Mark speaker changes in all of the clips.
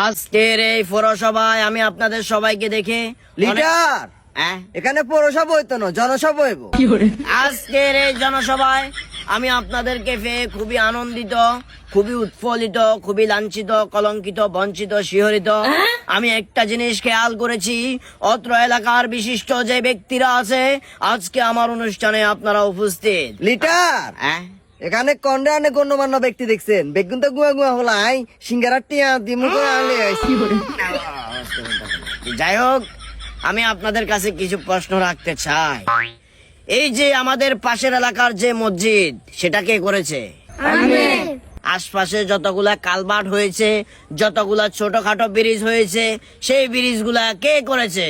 Speaker 1: আজকের এই পৌরসভায় আমি আপনাদের সবাইকে দেখে
Speaker 2: লিডার এখানে পৌরসভা হইতো না, জনসভা হইব।
Speaker 1: আজকের এই জনসভায় আমি আপনাদেরকে পেয়ে খুবই আনন্দিত, খুবই উৎফুল্লিত, খুবই লাঞ্ছিত, কলঙ্কিত, বঞ্চিত, শিহরিত। আমি একটা জিনিস খেয়াল করেছি, অত্র এলাকার বিশিষ্ট যে ব্যক্তিরা আছে আজকে আমার অনুষ্ঠানে আপনারা উপস্থিত।
Speaker 2: লিডার এখানে কন্ডে গণ্যমান্য ব্যক্তি দেখছেন, বেগুন তো গুয়া গুয়া হলাই সিঙ্গারা টিয়া দিমু করে আনলে আইছি।
Speaker 1: যাই হোক, আমি আপনাদের কাছে কিছু প্রশ্ন রাখতে চাই। এই যে আমাদের পাশের এলাকার যে মসজিদ, সেটা কে করেছে? আশপাশে যতগুলা কালভার্ট হয়েছে, যতগুলা ছোটখাটো ব্রিজ হয়েছে, সেই ব্রিজ গুলা কে করেছে?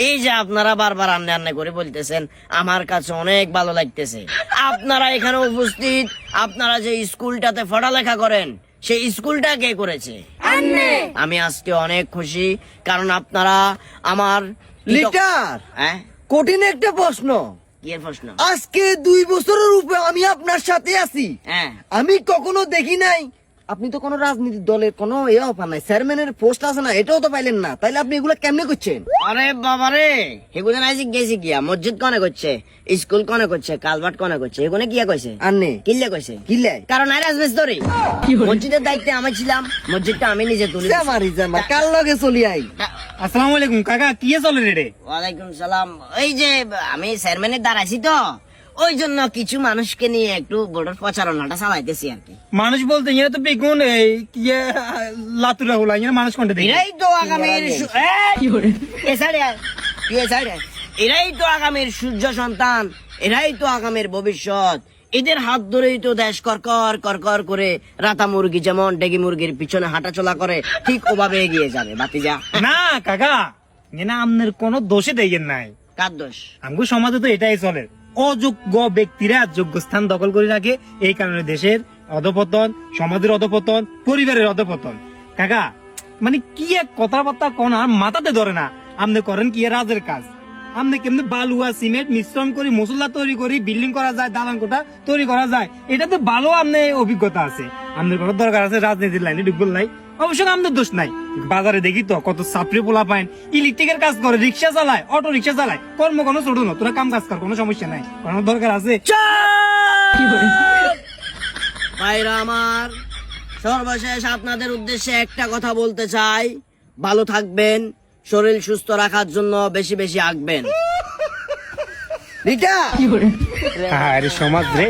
Speaker 1: এই যে আপনারা বারবার আন্নে আন্নে করে বলতেছেন, আমার কাছে অনেক ভালো লাগতেছে। আপনারা এখানে উপস্থিত, আপনারা যে স্কুলটাতে পড়ালেখা করেন, সেই স্কুলটা কে করেছে? আমি আজকে অনেক খুশি, কারণ আপনারা আমার
Speaker 2: লিডার কঠিন একটা প্রশ্ন।
Speaker 1: কি এর প্রশ্ন?
Speaker 2: আজকে 2 বছরের উপরে আমি আপনার সাথে আছি, আমি কখনো দেখি নাই আপনি তো কোন রাজনীতির দলের কোন অফার নাই, চেয়ারম্যানের পোস্ট আছে না, এটাও তো পাইলেন না, তাইলে আপনি এগুলা কেমনে করছেন?
Speaker 1: আরে বাবারে, এগুলো নাই গেছি গিয়া মসজিদ কনে করছে, স্কুল কনে করছে, কালভার্ট কনে করছে, এগুলো কিয়া কইছে?
Speaker 2: আন্নে
Speaker 1: কিল্লে কইছে?
Speaker 2: কিল্লে
Speaker 1: কারণ আরে আসবেস্তরি মসজিদের দায়িত্বে আমি ছিলাম, মসজিদটা আমি নিজে তুলি।
Speaker 2: জামারি জামা কাল লগে চলি আই।
Speaker 3: আসসালামু আলাইকুম কাকা, কি চলে রে?
Speaker 1: ওয়ালাইকুম সালাম। এই যে আমি চেয়ারম্যানের দ্বার আছি তো, ওই জন্য কিছু মানুষকে নিয়ে একটু ভোটের প্রচারণাটা চালাইতেছি আর কি।
Speaker 3: মানুষ বলতে ইয়ে তো বেগুন এই কি লাতুরা হলা, ইয়ে মানুষ কোনটা দেখি?
Speaker 1: এরাই তো আগামীর এরাই তো আগামীর সূর্য সন্তান, এরাই তো আগামীর ভবিষ্যৎ। এদের হাত ধরেই তো দেশ করকর করকর করে রাতা মুরগি যেমন ডেগি মুরগির পিছনে হাঁটাচলা করে, ঠিক ওভাবে এগিয়ে যাবে বাতিজা।
Speaker 3: না কাকা, না আপনার কোনো দোষে দেখেন নাই।
Speaker 1: কার দোষ?
Speaker 3: আমগো সমাজে তো এটাই চলে, অযোগ্য ব্যক্তিরা যোগ্য স্থান দখল করে রাখে, এই কারণে দেশের অধপতন, সমাজের অধপতন, পরিবারের অধপতন। কাকা মানে কি এক কথাবার্তা কোন আর মাথাতে ধরে না। আপনি করেন কি রাজের কাজ, আপনি কেমনি বালু আর সিমেন্ট মিশ্রণ করি মশলা তৈরি করি বিল্ডিং করা যায়, দালান কোঠা তৈরি করা যায়, এটা তো ভালো আপনি অভিজ্ঞতা আছে। আপনার কোনো দরকার আছে রাজনীতির লাইনে ঢুকবো নাই, অবশ্যই আমাদের দোষ নাই। বাজারে দেখি তো কত ছাত্রী পোলা পাইন ইলেকট্রিকের কাজ করে, রিক্সা চালায়, অটো রিক্সা চালায়, কর্ম কোনো ছোট না, তোরা কাম কাজ কর, কোনো সমস্যা নাই, কোনো দরকার আছে।
Speaker 1: ভাইরা আমার, সর্বশেষ আপনাদের উদ্দেশ্যে একটা কথা বলতে চাই, ভালো থাকবেন, শরীর সুস্থ রাখার জন্য বেশি বেশি আঁকবেন।
Speaker 2: লিডার
Speaker 3: আরে সমাজ রে।